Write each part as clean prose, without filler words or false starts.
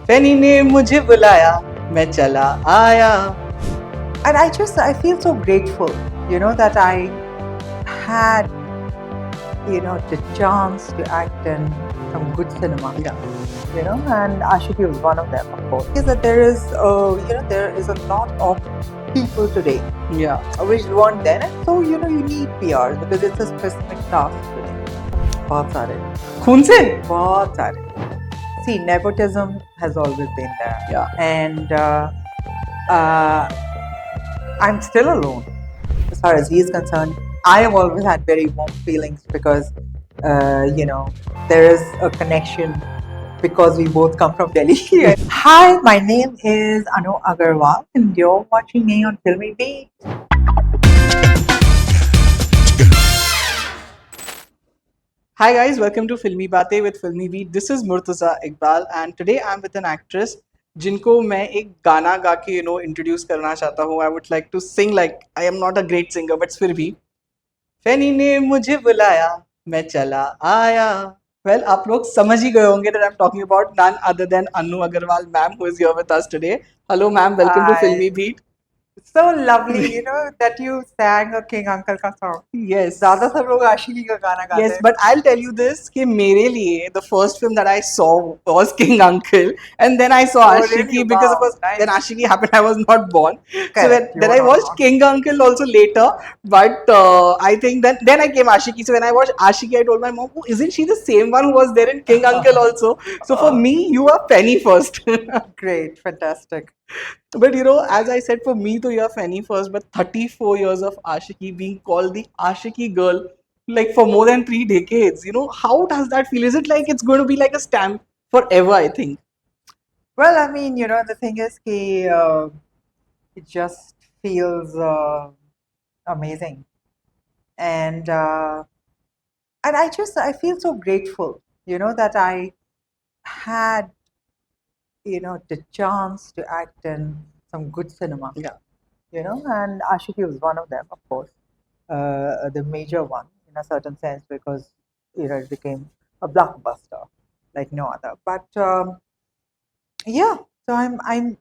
फैनी ने मुझे बुलाया मैं चला आया. And I feel so grateful, that I had, the chance to act in some good cinema. Yeah. And Aashiqui was one of them, of course. Is that there is, there is a lot of people today Yeah. which weren't then, and so you need PRs because it's a specific task today. बहुत सारे, खून से. बहुत सारे. See, nepotism has always been there. Yeah. And I'm still alone as far as he is concerned. I have always had very warm feelings because, there is a connection because we both come from Delhi. Hi, my name is Anu Aggarwal and you're watching me on Filmibeat. Hi guys, welcome to Filmi Batein with Filmibeat. This is Murtaza Iqbal and today I'm with an actress जिनको मैं एक गाना गा के introduce करना चाहता हूँ. I would like to sing like I am not a great singer but फिर भी फैनी ने मुझे बुलाया मैं चला आया. Well, आप लोग समझ ही गए होंगे that I'm talking about none other than Anu Aggarwal ma'am who is here with us today. Hello ma'am, welcome to Hi. Filmi Beat. So lovely, that you sang a King Uncle का song. Yes. ज़्यादा सब लोग आशिकी का गाना गाते हैं. Yes, but I'll tell you this कि मेरे लिए the first film that I saw was King Uncle, and then I saw Oh, Aashiqui really? because of Wow, course nice. when Aashiqui happened I was not born. So Correct, you then were I not watched born. King Uncle also later, but I think that then I came Aashiqui. So when I watched Aashiqui, I told my mom, "Oh, isn't she the same one who was there in King Uncle also?" So for me, you are Penny first. Great, fantastic. But as I said, for me, though, you're Fanny first, but 34 years of Aashiqui being called the Aashiqui girl, like for more than 3 decades, how does that feel? Is it like it's going to be like a stamp forever, I think? Well, I mean, the thing is, it just feels amazing, and I feel so grateful, that I had, the chance to act in some good cinema. Yeah. And Aashiqui was one of them, of course, the major one in a certain sense because it became a blockbuster like no other. But yeah, so I'm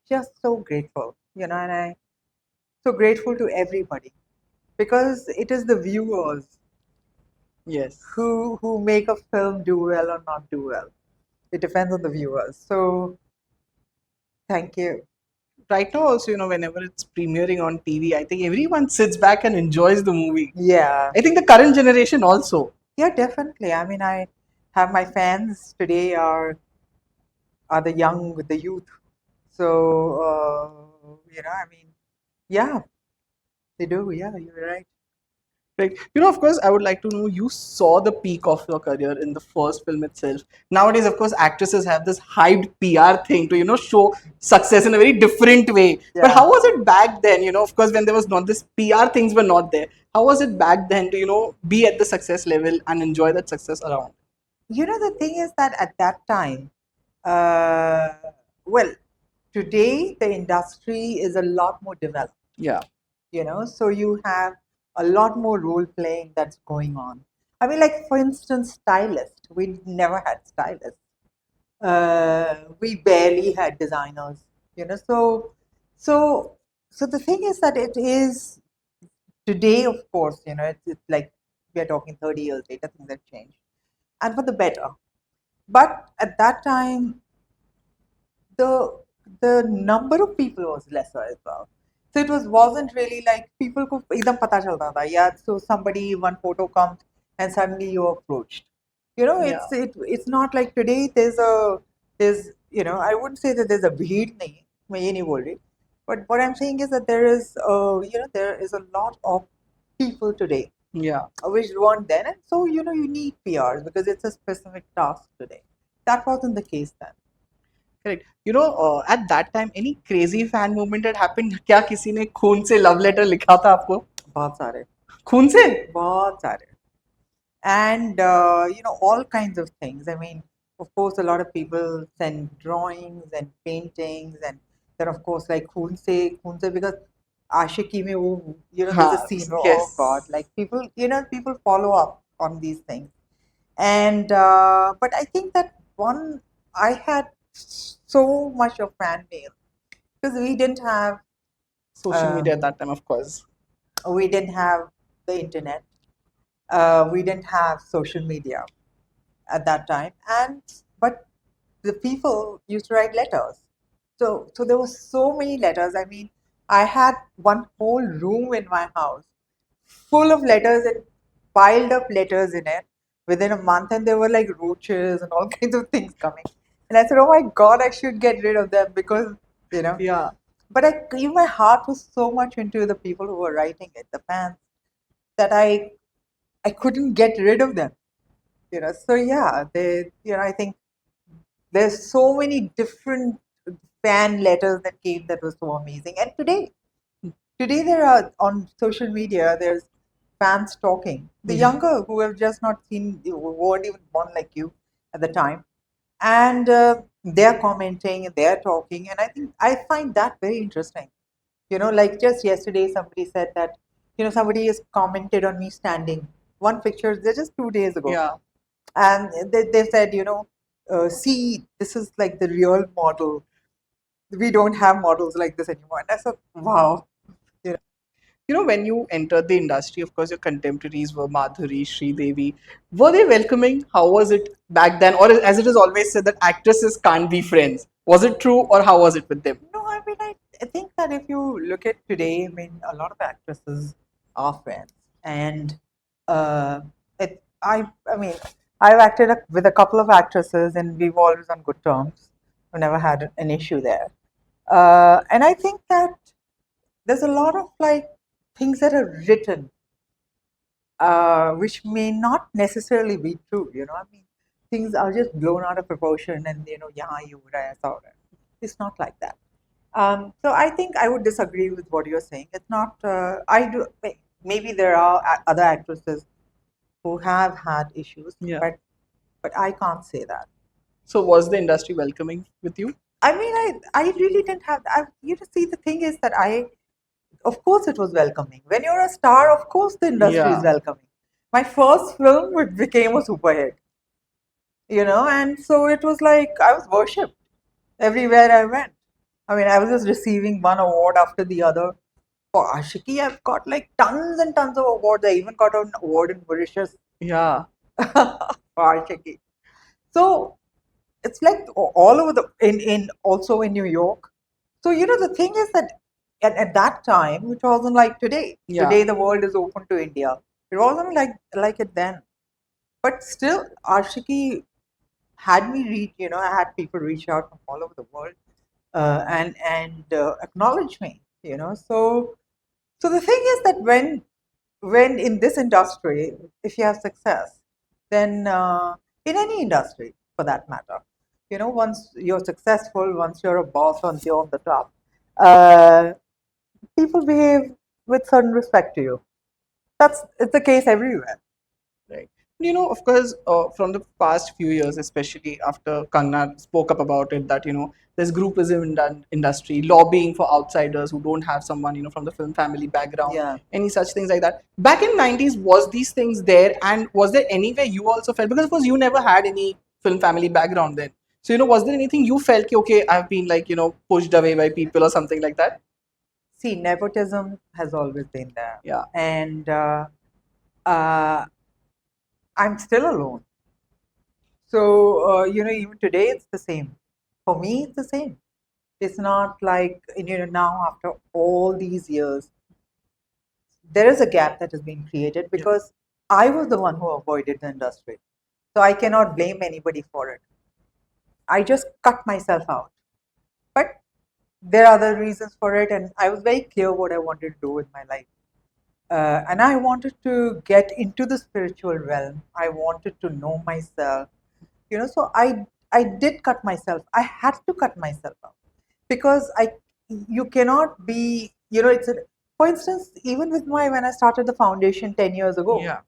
just so grateful, and I so grateful to everybody because it is the viewers Yes. who make a film do well or not do well. It depends on the viewers. So thank you. Right now, also, whenever it's premiering on TV, I think everyone sits back and enjoys the movie. Yeah. I think the current generation also. Yeah, definitely. I mean, I have my fans today are the young, the youth. So I mean, yeah, they do. Yeah, you're right. Right. Of course, I would like to know you saw the peak of your career in the first film itself. Nowadays, of course, actresses have this hyped PR thing to, show success in a very different way. But Yeah. how was it back then? Of course, when there was not this PR things were not there. How was it back then to, be at the success level and enjoy that success around? The thing is that at that time, uh, well, today the industry is a lot more developed. Yeah. So you have a lot more role playing that's going on. I mean, like for instance, stylists. We never had stylists. We barely had designers. So the thing is that it is today, of course, it's like we are talking 30 years later, things have changed, and for the better. But at that time, the number of people was lesser as well. So it wasn't really like people को एकदम पता चलता था. Yeah, so somebody one photo comes and suddenly you're approached. It's not like today. There's I wouldn't say that there's a भीड़ नहीं है. मैं ये नहीं बोल रही. But what I'm saying is that there is there is a lot of people today. Yeah. Which weren't then, and so you need PRs because it's a specific task today. That wasn't the case then. Correct. At that time, any crazy fan movement had happened? क्या किसी ने खून से love letter लिखा था आपको? बहुत सारे. खून से? बहुत सारे. And all kinds of things. I mean, of course, a lot of people send drawings and paintings, and then of course like खून से because Aashiqui में वो there's a scene. Yes. Oh God, like people people follow up on these things, and but I think that one I had so much of fan mail because we didn't have Social media at that time, of course. we didn't have the internet. We didn't have social media at that time, and but the people used to write letters. So there were so many letters. I mean, I had one whole room in my house full of letters and piled up letters in it within a month, and there were like roaches and all kinds of things coming. And I said, "Oh my God, I should get rid of them because you know." Yeah. But my heart was so much into the people who were writing it, the fans, that I couldn't get rid of them. So yeah, I think there's so many different fan letters that came that was so amazing. And today there are on social media, there's fans talking. The younger who have just not seen, who weren't even born like you at the time, and they're commenting and they're talking, and I find that very interesting. Like just yesterday, somebody said that somebody has commented on me standing. One picture, they're just 2 days ago, Yeah. and they said, see, this is like the real model. We don't have models like this anymore. And I said, wow. When you entered the industry, of course, your contemporaries were Madhuri, Sri Devi. Were they welcoming? How was it back then? Or as it is always said that actresses can't be friends. Was it true or how was it with them? No, I mean, I think that if you look at today, I mean, a lot of actresses are friends. And I mean, I've acted with a couple of actresses and we've always on good terms. We've never had an issue there. And I think that there's a lot of like things that are written which may not necessarily be true. I mean, things are just blown out of proportion, and yeah, you would I saw it. It's not like that. So I think I would disagree with what you're saying. It's not. I do. Maybe there are other actresses who have had issues, Yeah. but I can't say that. So was the industry welcoming with you? I mean, I really didn't have. See, the thing is that of course, it was welcoming. When you're a star, of course, the industry is Yeah. welcoming. My first film it became a super hit, and so it was like I was worshipped everywhere I went. I mean, I was just receiving one award after the other. For Aashiqui, I've got like tons and tons of awards. I even got an award in Mauritius Yeah. for Aashiqui. So it's like all over in also in New York. So the thing is that at that time, it wasn't like today. Yeah. Today the world is open to India. It wasn't like it then. But still, Aashiqui had me reach. I had people reach out from all over the world and acknowledge me. So the thing is that when in this industry, if you have success, then in any industry for that matter, once you're successful, once you're a boss, once you're on the top, uh, people behave with certain respect to you. It's the case everywhere. Right. Of course, from the past few years, especially after Kangna spoke up about it, that, there's groupism in the industry, lobbying for outsiders who don't have someone, from the film family background, Yeah. any such things like that. Back in 90s, was these things there? And was there any way you also felt, because of course you never had any film family background then. So, was there anything you felt, okay, I've been like, pushed away by people or something like that? See, nepotism has always been there. Yeah. And uh, I'm still alone. So, even today it's the same. For me, it's the same. It's not like, now after all these years, there is a gap that has been created because I was the one who avoided the industry. So I cannot blame anybody for it. I just cut myself out. But there are other reasons for it, and I was very clear what I wanted to do with my life. And I wanted to get into the spiritual realm. I wanted to know myself. So I did cut myself. I had to cut myself out because you cannot be, for instance, even with when I started the foundation 10 years ago, Yeah.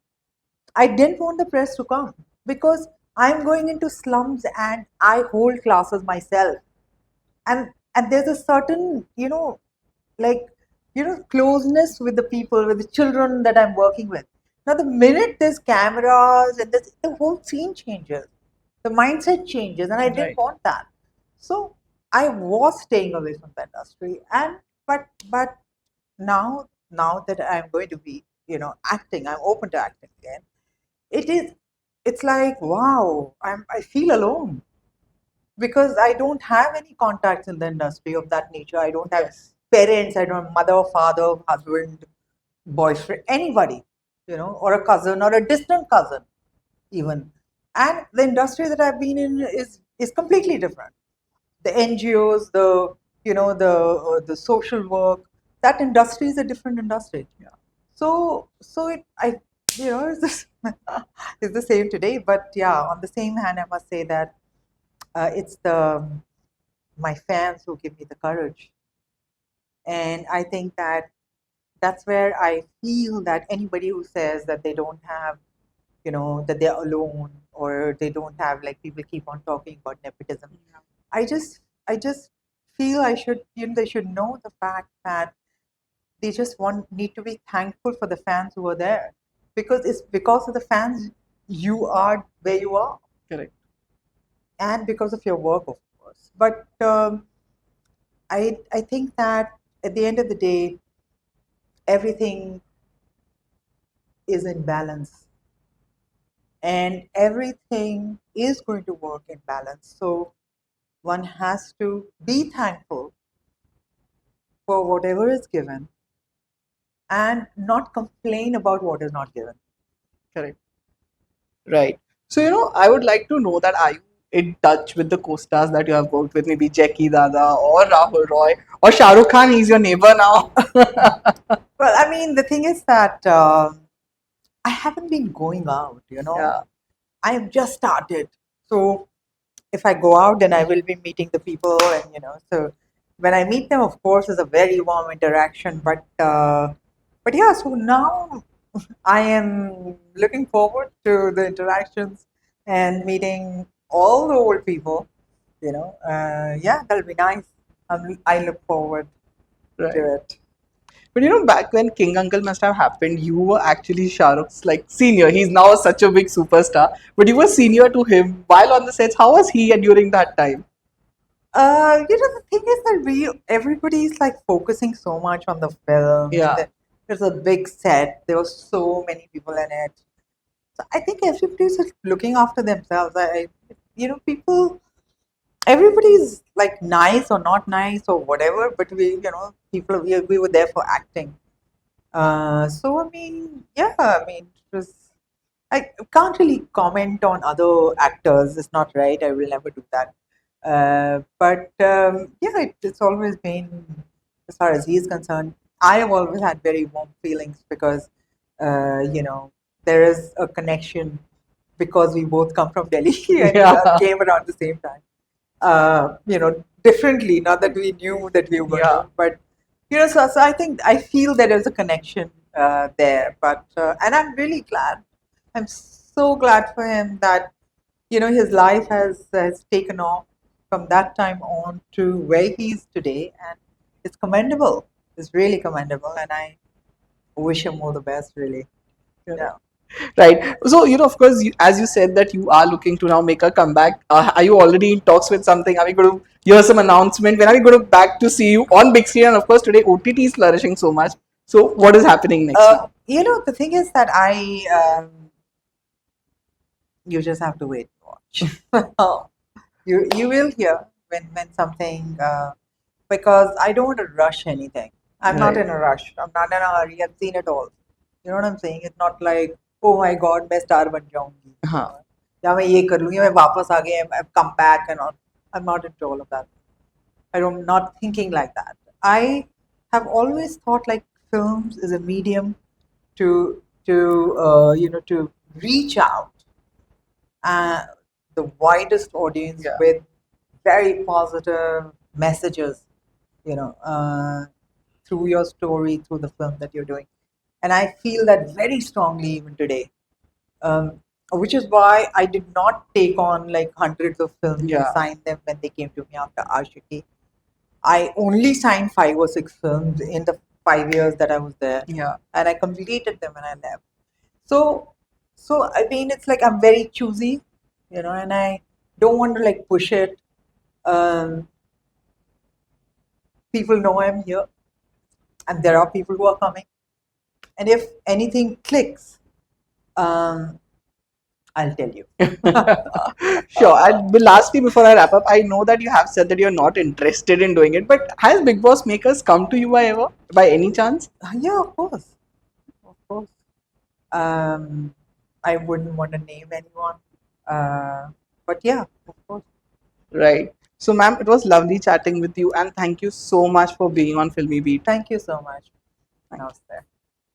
I didn't want the press to come because I'm going into slums and I hold classes myself. And there's a certain, like, closeness with the people, with the children that I'm working with. Now, the minute there's cameras and the whole scene changes, the mindset changes, and I didn't Right. want that. So I was staying away from the industry, and but now that I'm going to be, acting, I'm open to acting again. It is, it's like, wow, I feel alone because I don't have any contacts in the industry of that nature. I don't have Yes. parents. I don't have mother, father, husband, boyfriend, anybody, or a cousin or a distant cousin even. And the industry that I've been in is completely different. The NGOs, the social work, that industry is a different industry. Yeah. So it's it's the same today. But yeah, on the same hand, I must say that it's the my fans who give me the courage, and I think that that's where I feel that anybody who says that they don't have, that they're alone, or they don't have, like, people keep on talking about nepotism. Yeah. I just feel I should, they should know the fact that they just need to be thankful for the fans who are there, because it's because of the fans you are where you are, Correct. and because of your work, of course. But I think that at the end of the day, everything is in balance, and everything is going to work in balance. So one has to be thankful for whatever is given and not complain about what is not given. Correct. Right. So, I would like to know that are you in touch with the co-stars that you have worked with, maybe Jackie Dada or Rahul Roy or Shah Rukh Khan? He's your neighbor now. Well, I mean, the thing is that I haven't been going out, Yeah. I have just started. So if I go out, then I will be meeting the people, and so when I meet them, of course, it's a very warm interaction. But yeah, so now I am looking forward to the interactions and meeting all the old people. Yeah, that'll be nice. I look forward Right. to it. But back when King Uncle must have happened, you were actually Shah Rukh's like senior. He's now such a big superstar, but you were senior to him while on the sets. How was he during that time? The thing is that everybody's like focusing so much on the film, and Yeah. there's a big set. There were so many people in it. So I think everybody's just looking after themselves. People, everybody's like nice or not nice or whatever, but we were there for acting. So I mean, yeah, I mean, it was. I can't really comment on other actors. It's not right. I will never do that. But yeah, it's always been, as far as he's concerned, I have always had very warm feelings because, there is a connection because we both come from Delhi and we Yeah. came around the same time. Differently, not that we knew that we were going Yeah. to, but so I think I feel that there's a connection there. But and I'm really glad. I'm so glad for him that his life has taken off from that time on to where he is today, and it's commendable. It's really commendable, and I wish him all the best. Really, yeah. Right. So, of course, as you said that you are looking to now make a comeback. Are you already in talks with something? Are we going to hear some announcement? When are we going to back to see you on big screen? And of course, today OTT is flourishing so much. So, what is happening next now? The thing is that you just have to wait and watch. You will hear when something, because I don't want to rush anything. I'm not Right. in a rush. I'm not in a hurry. I've seen it all. You know what I'm saying? It's not like, oh my God, मैं star बन जाऊंगी. हाँ. या मैं ये कर लूंगी, मैं वापस आ गई, I've come back and all. I'm not into all of that. I'm not thinking like that. I have always thought like films is a medium to reach out uh, the widest audience Yeah. with very positive messages, you know, uh, through your story, through the film that you're doing. And I feel that very strongly even today, which is why I did not take on like hundreds of films and Yeah. sign them when they came to me after Aashiqui. I only signed 5 or 6 films in the 5 years that I was there, Yeah. and I completed them and I left. So, I mean, it's like I'm very choosy, and I don't want to like push it. Um, people know I'm here, and there are people who are coming. And if anything clicks, um, I'll tell you. Sure. And lastly, before I wrap up, I know that you have said that you're not interested in doing it, but has Big Boss makers come to you by any chance? Yeah, of course. Of course. I wouldn't want to name anyone. But yeah, of course. Right. So, ma'am, it was lovely chatting with you, and thank you so much for being on Filmy Beat. Thank you so much. Thank you. Namaste.